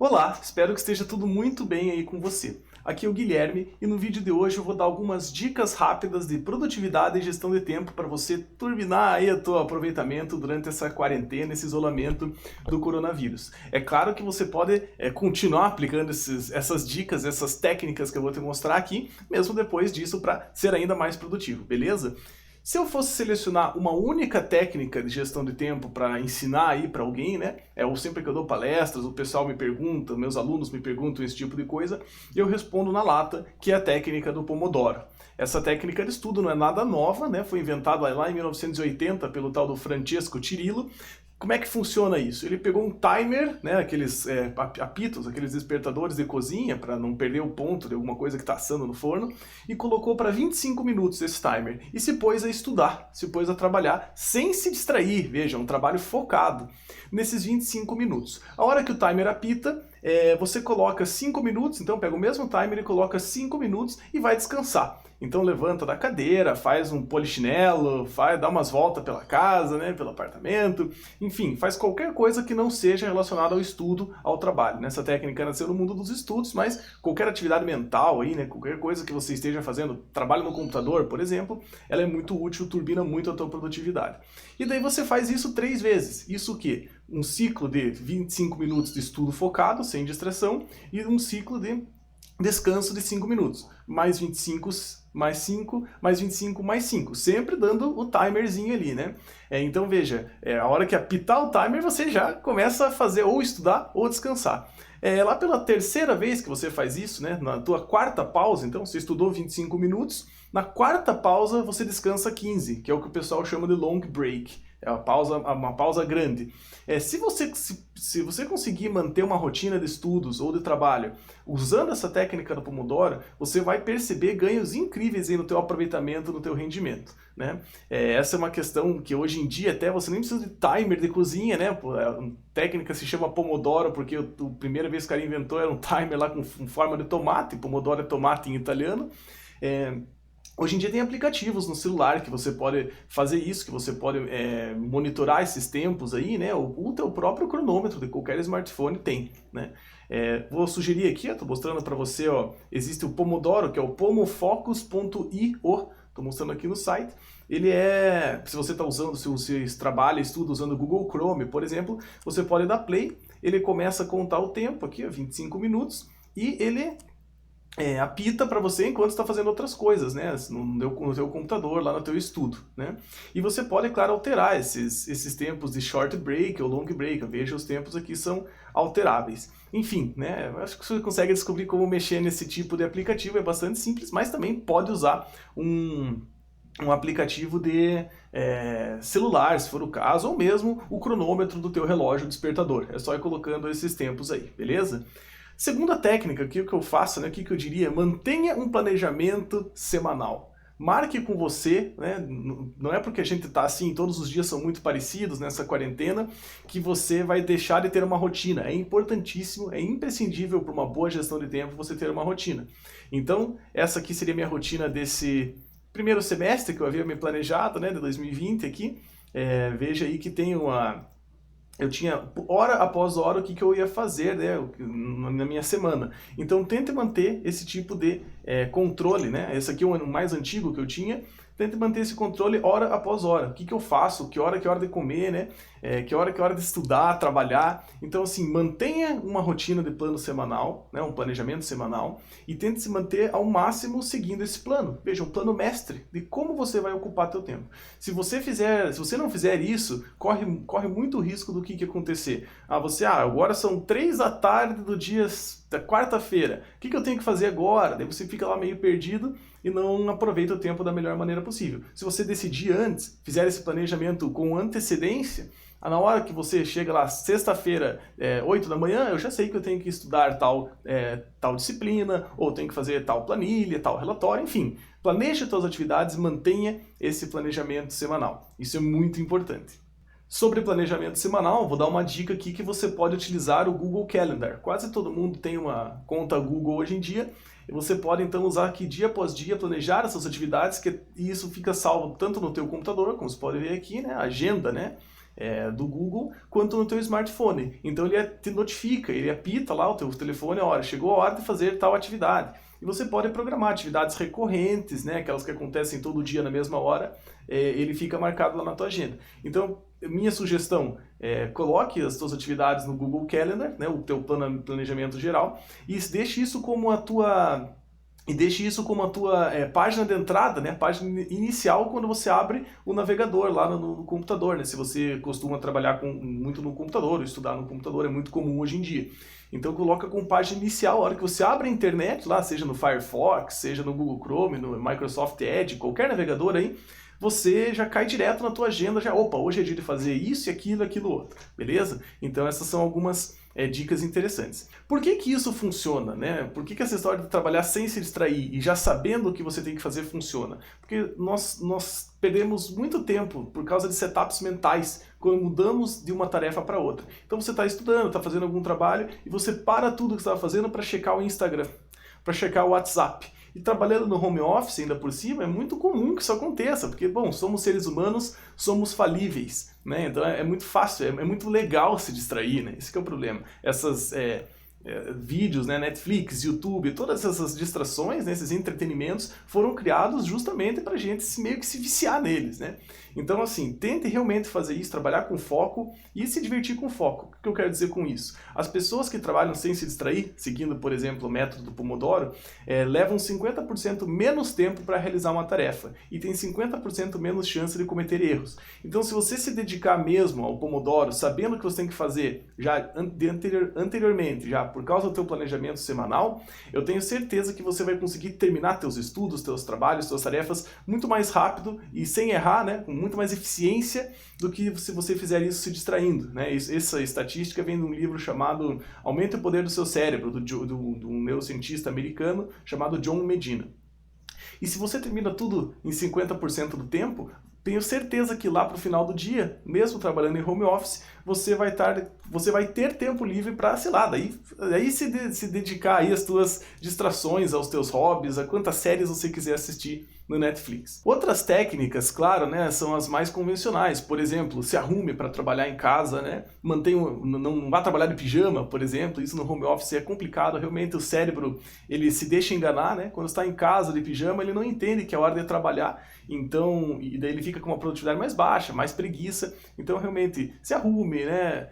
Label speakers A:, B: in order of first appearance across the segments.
A: Olá, espero que esteja tudo muito bem aí com você. Aqui é o Guilherme e no vídeo de hoje eu vou dar algumas dicas rápidas de produtividade e gestão de tempo para você turbinar aí o teu aproveitamento durante essa quarentena, esse isolamento do coronavírus. É claro que você pode continuar aplicando essas dicas, essas técnicas que eu vou te mostrar aqui, mesmo depois disso para ser ainda mais produtivo, beleza? Se eu fosse selecionar uma única técnica de gestão de tempo para ensinar aí para alguém, né? Ou sempre que eu dou palestras, o pessoal me pergunta, meus alunos me perguntam esse tipo de coisa, e eu respondo na lata, que é a técnica do Pomodoro. Essa técnica de estudo não é nada nova, né? Foi inventada lá em 1980 pelo tal do Francesco Cirillo. Como é que funciona isso? Ele pegou um timer, né, aqueles apitos, aqueles despertadores de cozinha, para não perder o ponto de alguma coisa que está assando no forno, e colocou para 25 minutos esse timer. E se pôs a estudar, se pôs a trabalhar, sem se distrair, veja, um trabalho focado nesses 25 minutos. A hora que o timer apita, você coloca 5 minutos, então pega o mesmo timer e coloca 5 minutos e vai descansar. Então levanta da cadeira, faz um polichinelo, dá umas voltas pela casa, né, pelo apartamento, enfim, faz qualquer coisa que não seja relacionada ao estudo, ao trabalho. Essa técnica nasceu no mundo dos estudos, mas qualquer atividade mental aí, né, qualquer coisa que você esteja fazendo, trabalho no computador, por exemplo, ela é muito útil, turbina muito a tua produtividade. E daí você faz isso 3 vezes. Isso o quê? Um ciclo de 25 minutos de estudo focado, sem distração, e um ciclo de descanso de 5 minutos. Mais 25, mais 5, mais 25, mais 5. Sempre dando o timerzinho ali, né? Então veja, a hora que apitar o timer, você já começa a fazer ou estudar ou descansar. Lá pela terceira vez que você faz isso, né? Na tua quarta pausa, então você estudou 25 minutos, na quarta pausa você descansa 15, que é o que o pessoal chama de long break. É uma pausa grande. Se você conseguir manter uma rotina de estudos ou de trabalho usando essa técnica do Pomodoro, você vai perceber ganhos incríveis aí no teu aproveitamento, no teu rendimento, né? Essa é uma questão que hoje em dia até você nem precisa de timer de cozinha, né? A técnica se chama Pomodoro porque a primeira vez que o cara inventou era um timer lá com forma de tomate, Pomodoro é tomate em italiano. Hoje em dia tem aplicativos no celular que você pode fazer isso, que você pode monitorar esses tempos aí, né? O teu próprio cronômetro de qualquer smartphone tem, né? Vou sugerir aqui, estou mostrando para você, ó, existe o Pomodoro, que é o pomofocus.io, estou mostrando aqui no site. Ele se você está usando, se você trabalha, estuda usando o Google Chrome, por exemplo, você pode dar play, ele começa a contar o tempo aqui, ó, 25 minutos, e ele apita para você enquanto está fazendo outras coisas, né? No teu computador, lá no teu estudo, né? E você pode, claro, alterar esses tempos de short break ou long break. Veja, os tempos aqui são alteráveis. Enfim, né? Acho que você consegue descobrir como mexer nesse tipo de aplicativo, é bastante simples, mas também pode usar um aplicativo de celular, se for o caso, ou mesmo o cronômetro do teu relógio despertador. É só ir colocando esses tempos aí, beleza? Segunda técnica, que eu faço, né, o que eu diria, mantenha um planejamento semanal. Marque com você, né, não é porque a gente está assim, todos os dias são muito parecidos nessa quarentena, que você vai deixar de ter uma rotina. É importantíssimo, é imprescindível para uma boa gestão de tempo você ter uma rotina. Então, essa aqui seria a minha rotina desse primeiro semestre que eu havia me planejado, né, de 2020 aqui. Veja aí que tem eu tinha hora após hora o que eu ia fazer, né, na minha semana. Então tente manter esse tipo de controle, né? Esse aqui é o mais antigo que eu tinha. Tente manter esse controle hora após hora. O que eu faço? Que hora de comer, né? Que hora de estudar, trabalhar. Então, assim, mantenha uma rotina de plano semanal, né? Um planejamento semanal, e tente se manter ao máximo seguindo esse plano. Veja, um plano mestre de como você vai ocupar seu tempo. Se você não fizer isso, corre muito risco do que acontecer. Agora são 3 da tarde do dia da quarta-feira. O que eu tenho que fazer agora? Daí você fica lá meio perdido e não aproveita o tempo da melhor maneira possível. Se você decidir antes, fizer esse planejamento com antecedência, na hora que você chega lá, sexta-feira, 8 da manhã, eu já sei que eu tenho que estudar tal disciplina, ou tenho que fazer tal planilha, tal relatório, enfim. Planeje as suas atividades e mantenha esse planejamento semanal. Isso é muito importante. Sobre planejamento semanal, vou dar uma dica aqui que você pode utilizar o Google Calendar. Quase todo mundo tem uma conta Google hoje em dia, e você pode então usar aqui dia após dia, planejar essas atividades, e isso fica salvo tanto no teu computador, como você pode ver aqui, né, a agenda, né? do Google, quanto no teu smartphone. Então ele te notifica, ele apita lá o teu telefone, olha, chegou a hora de fazer tal atividade. E você pode programar atividades recorrentes, né, aquelas que acontecem todo dia na mesma hora, ele fica marcado lá na tua agenda. Então, minha sugestão coloque as tuas atividades no Google Calendar, né, o teu planejamento geral, e deixe isso como a tua página de entrada, né, página inicial quando você abre o navegador lá no computador, né, se você costuma trabalhar muito no computador, ou estudar no computador, é muito comum hoje em dia. Então coloca como página inicial, a hora que você abre a internet, lá, seja no Firefox, seja no Google Chrome, no Microsoft Edge, qualquer navegador aí, você já cai direto na tua agenda, opa, hoje é dia de fazer isso e aquilo outro, beleza? Então essas são algumas dicas interessantes. Por que que isso funciona, né? Por que que essa história de trabalhar sem se distrair e já sabendo o que você tem que fazer funciona? Porque nós perdemos muito tempo por causa de setups mentais quando mudamos de uma tarefa para outra. Então você está estudando, está fazendo algum trabalho e você para tudo que você estava fazendo para checar o Instagram, para checar o WhatsApp. E trabalhando no home office, ainda por cima, é muito comum que isso aconteça, porque, bom, somos seres humanos, somos falíveis, né? Então é muito fácil, é muito legal se distrair, né? Esse que é o problema. Essas vídeos, né, Netflix, YouTube, todas essas distrações, né, esses entretenimentos foram criados justamente para a gente meio que se viciar neles, né? Então, assim, tente realmente fazer isso, trabalhar com foco e se divertir com foco. O que eu quero dizer com isso? As pessoas que trabalham sem se distrair, seguindo, por exemplo, o método do Pomodoro, levam 50% menos tempo para realizar uma tarefa e tem 50% menos chance de cometer erros. Então, se você se dedicar mesmo ao Pomodoro, sabendo o que você tem que fazer já anteriormente, já por causa do teu planejamento semanal, eu tenho certeza que você vai conseguir terminar teus estudos, teus trabalhos, tuas tarefas muito mais rápido e sem errar, né, com muito mais eficiência do que se você fizer isso se distraindo, né? Essa estatística vem de um livro chamado Aumente o Poder do Seu Cérebro, do um neurocientista americano chamado John Medina. E se você termina tudo em 50% do tempo, tenho certeza que lá para o final do dia, mesmo trabalhando em home office, você vai ter tempo livre para, sei lá, daí se dedicar aí às tuas distrações, aos teus hobbies, a quantas séries você quiser assistir no Netflix. Outras técnicas, claro, né, são as mais convencionais. Por exemplo, se arrume para trabalhar em casa, né? Não vá trabalhar de pijama, por exemplo. Isso no home office é complicado. Realmente o cérebro ele se deixa enganar, né? Quando está em casa de pijama, ele não entende que é hora de trabalhar. Então, e daí ele fica com uma produtividade mais baixa, mais preguiça. Então, realmente, se arrume, né?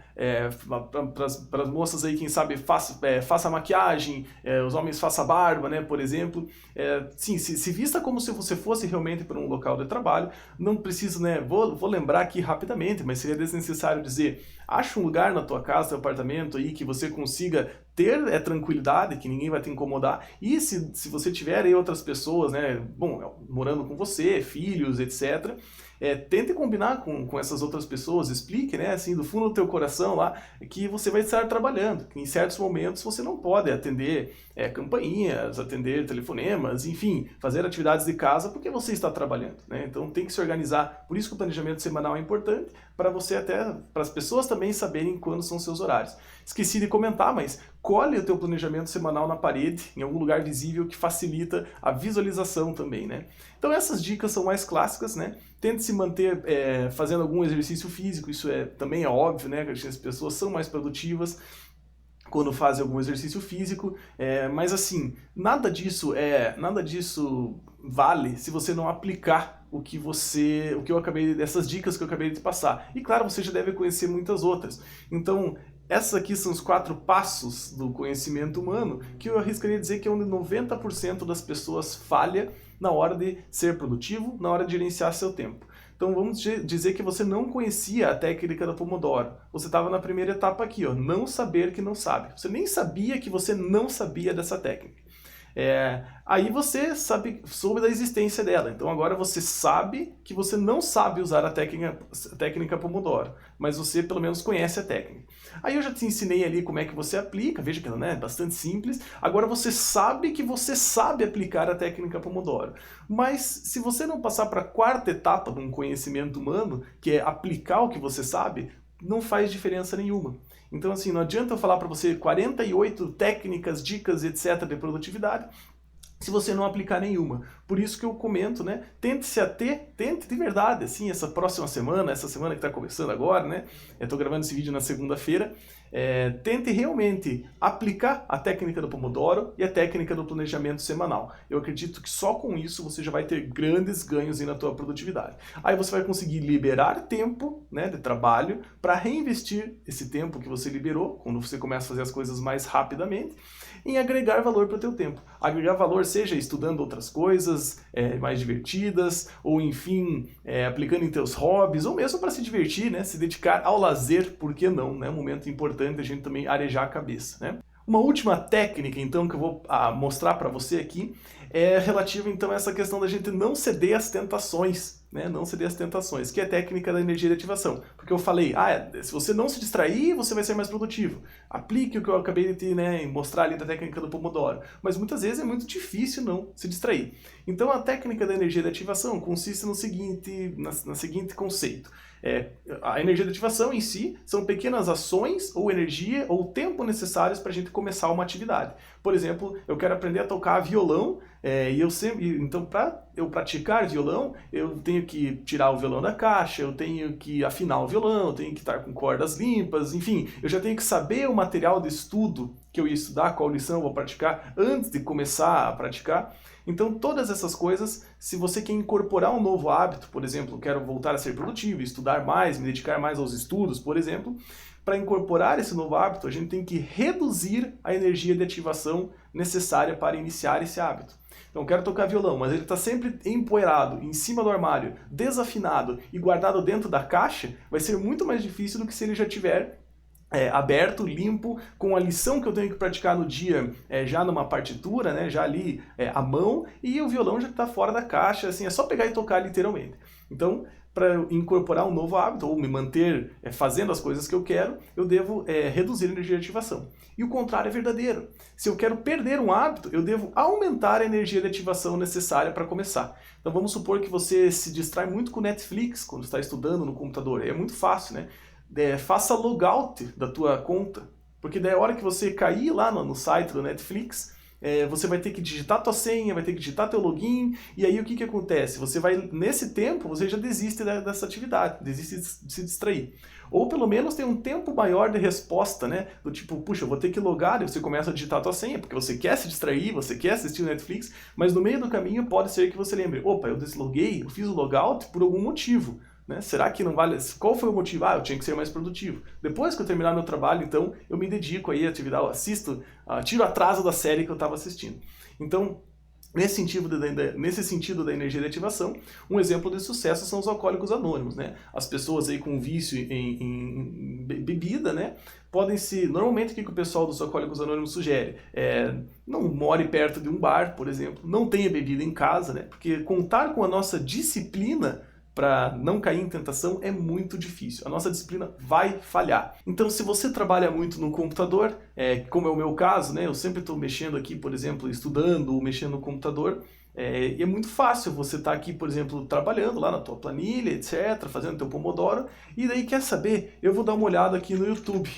A: Para as moças aí, quem sabe, faça maquiagem, os homens façam barba, né? Por exemplo. Sim, se vista como se você fosse realmente para um local de trabalho. Não preciso, né? Vou lembrar aqui rapidamente, mas seria desnecessário dizer, acha um lugar na tua casa, teu apartamento aí, que você consiga ter tranquilidade, que ninguém vai te incomodar. E se você tiver aí outras pessoas, né, bom, morando com você, filhos, etc., tente combinar com essas outras pessoas, explique, né, assim, do fundo do teu coração lá, que você vai estar trabalhando, que em certos momentos você não pode atender campainhas, atender telefonemas, enfim, fazer atividades de casa porque você está trabalhando, né? Então tem que se organizar. Por isso que o planejamento semanal é importante, para as pessoas também saberem quando são seus horários. Esqueci de comentar, mas colhe o teu planejamento semanal na parede, em algum lugar visível, que facilita a visualização também, né? Então essas dicas são mais clássicas, né? Tente se manter fazendo algum exercício físico, isso também é óbvio, né? Que as pessoas são mais produtivas quando fazem algum exercício físico, mas assim, nada disso vale se você não aplicar essas dicas que eu acabei de te passar. E claro, você já deve conhecer muitas outras. Então, essas aqui são os 4 passos do conhecimento humano que eu arriscaria dizer que é onde 90% das pessoas falha na hora de ser produtivo, na hora de gerenciar seu tempo. Então vamos dizer que você não conhecia a técnica da Pomodoro. Você estava na primeira etapa aqui, ó, não saber que não sabe. Você nem sabia que você não sabia dessa técnica. Aí você soube da existência dela. Então agora você sabe que você não sabe usar a técnica Pomodoro, mas você pelo menos conhece a técnica. Aí eu já te ensinei ali como é que você aplica, veja que ela é bastante simples. Agora você sabe que você sabe aplicar a técnica Pomodoro. Mas se você não passar para a 4ª etapa de um conhecimento humano, que é aplicar o que você sabe, não faz diferença nenhuma. Então, assim, não adianta eu falar para você 48 técnicas, dicas, etc. de produtividade, se você não aplicar nenhuma. Por isso que eu comento, né? Tente se ater, tente de verdade, assim, essa próxima semana, essa semana que está começando agora, né? Eu estou gravando esse vídeo na segunda-feira. Tente realmente aplicar a técnica do Pomodoro e a técnica do planejamento semanal. Eu acredito que só com isso você já vai ter grandes ganhos aí na tua produtividade. Aí você vai conseguir liberar tempo, né, de trabalho para reinvestir esse tempo que você liberou, quando você começa a fazer as coisas mais rapidamente, em agregar valor para o teu tempo. Agregar valor seja estudando outras coisas mais divertidas, ou enfim, aplicando em teus hobbies, ou mesmo para se divertir, né, se dedicar ao lazer, por que não, né, um momento importante a gente também arejar a cabeça, né? Uma última técnica, então, que eu vou mostrar para você aqui, é relativa, então, a essa questão da gente não ceder às tentações, né? Não ceder às tentações, que é a técnica da energia de ativação. Porque eu falei, se você não se distrair, você vai ser mais produtivo. Aplique o que eu acabei de te, né, mostrar ali da técnica do Pomodoro. Mas muitas vezes é muito difícil não se distrair. Então, a técnica da energia de ativação consiste no seguinte, na seguinte conceito. A energia de ativação em si são pequenas ações ou energia ou tempo necessários para a gente começar uma atividade. Por exemplo, eu quero aprender a tocar violão então para eu praticar violão, eu tenho que tirar o violão da caixa, eu tenho que afinar o violão, eu tenho que estar com cordas limpas, enfim, eu já tenho que saber o material de estudo que eu ia estudar, qual lição eu vou praticar antes de começar a praticar. Então, todas essas coisas, se você quer incorporar um novo hábito, por exemplo, quero voltar a ser produtivo, estudar mais, me dedicar mais aos estudos, por exemplo, para incorporar esse novo hábito, a gente tem que reduzir a energia de ativação necessária para iniciar esse hábito. Então, quero tocar violão, mas ele está sempre empoeirado, em cima do armário, desafinado e guardado dentro da caixa, vai ser muito mais difícil do que se ele já tiver aberto, limpo, com a lição que eu tenho que praticar no dia já numa partitura, né, já ali à mão, e o violão já está fora da caixa, assim, é só pegar e tocar literalmente. Então, para incorporar um novo hábito, ou me manter fazendo as coisas que eu quero, eu devo reduzir a energia de ativação. E o contrário é verdadeiro. Se eu quero perder um hábito, eu devo aumentar a energia de ativação necessária para começar. Então vamos supor que você se distrai muito com Netflix quando está estudando no computador. É muito fácil, né? Faça logout da tua conta, porque daí a hora que você cair lá no site do Netflix, você vai ter que digitar tua senha, vai ter que digitar teu login, e aí o que acontece? Você vai, nesse tempo, você já desiste dessa atividade, desiste de se distrair. Ou pelo menos tem um tempo maior de resposta, né? Do tipo, puxa, eu vou ter que logar, e você começa a digitar tua senha, porque você quer se distrair, você quer assistir o Netflix, mas no meio do caminho pode ser que você lembre, opa, eu desloguei, eu fiz o logout por algum motivo. Né? Será que não vale? Qual foi o motivo? Eu tinha que ser mais produtivo. Depois que eu terminar meu trabalho, então, eu me dedico aí à atividade, eu assisto, tiro atraso da série que eu estava assistindo. Então, nesse sentido da energia de ativação, um exemplo de sucesso são os alcoólicos anônimos, né? As pessoas aí com vício em bebida, né? Normalmente o que o pessoal dos alcoólicos anônimos sugere? Não more perto de um bar, por exemplo, não tenha bebida em casa, né? Porque contar com a nossa disciplina para não cair em tentação é muito difícil. A nossa disciplina vai falhar. Então, se você trabalha muito no computador, como é o meu caso, né, eu sempre estou mexendo aqui, por exemplo, estudando ou mexendo no computador, e é muito fácil você estar aqui, por exemplo, trabalhando lá na tua planilha, etc., fazendo teu Pomodoro, e daí, quer saber, eu vou dar uma olhada aqui no YouTube.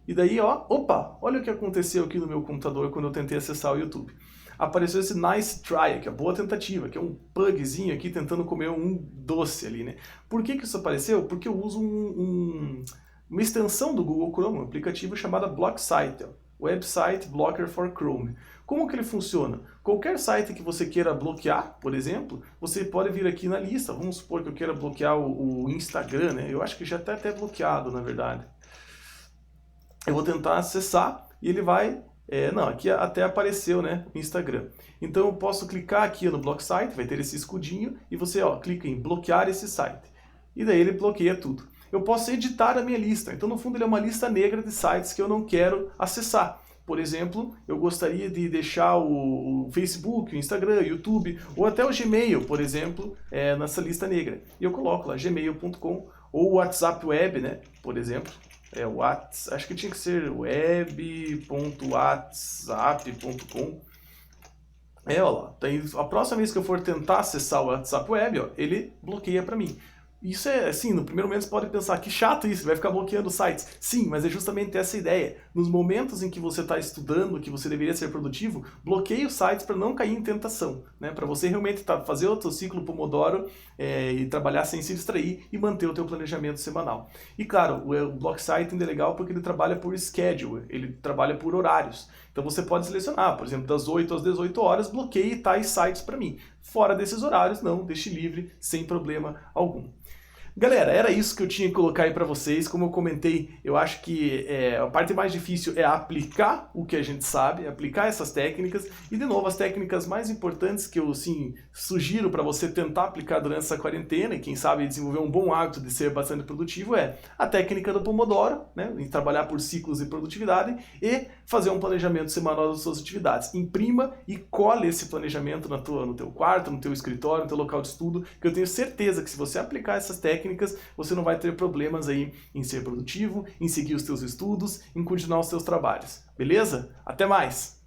A: E daí, opa, olha o que aconteceu aqui no meu computador quando eu tentei acessar o YouTube. Apareceu esse nice try, que é boa tentativa, que é um pugzinho aqui tentando comer um doce ali, né? Por que isso apareceu? Porque eu uso uma extensão do Google Chrome, um aplicativo chamado BlockSite, Website Blocker for Chrome. Como que ele funciona? Qualquer site que você queira bloquear, por exemplo, você pode vir aqui na lista. Vamos supor que eu queira bloquear o Instagram, né? Eu acho que já está até bloqueado, na verdade. Eu vou tentar acessar e ele vai... não, aqui até apareceu, né, o Instagram. Então eu posso clicar aqui no BlockSite, vai ter esse escudinho, e você clica em bloquear esse site. E daí ele bloqueia tudo. Eu posso editar a minha lista, então no fundo ele é uma lista negra de sites que eu não quero acessar. Por exemplo, eu gostaria de deixar o Facebook, o Instagram, o YouTube, ou até o Gmail, por exemplo, nessa lista negra. E eu coloco lá gmail.com ou o WhatsApp Web, né, por exemplo. Acho que tinha que ser web.whatsapp.com. Olha lá, a próxima vez que eu for tentar acessar o WhatsApp Web, ele bloqueia para mim. Isso é, assim, no primeiro momento você pode pensar que chato isso, vai ficar bloqueando sites. Sim, mas é justamente essa a ideia. Nos momentos em que você está estudando, que você deveria ser produtivo, bloqueie os sites para não cair em tentação, né? Para você realmente fazer o seu ciclo Pomodoro e trabalhar sem se distrair e manter o teu planejamento semanal. E claro, o Block Site é legal porque ele trabalha por schedule, ele trabalha por horários. Então você pode selecionar, por exemplo, das 8 às 18 horas, bloqueie tais sites para mim. Fora desses horários, não, deixe livre, sem problema algum. Galera, era isso que eu tinha que colocar aí pra vocês. Como eu comentei, eu acho que a parte mais difícil é aplicar o que a gente sabe, aplicar essas técnicas. E, de novo, as técnicas mais importantes que eu, sim, sugiro para você tentar aplicar durante essa quarentena, e quem sabe desenvolver um bom hábito de ser bastante produtivo, é a técnica do Pomodoro, né, em trabalhar por ciclos de produtividade, e fazer um planejamento semanal das suas atividades. Imprima e cole esse planejamento no teu quarto, no teu escritório, no teu local de estudo, que eu tenho certeza que se você aplicar essas técnicas, você não vai ter problemas aí em ser produtivo, em seguir os teus estudos, em continuar os teus trabalhos. Beleza? Até mais!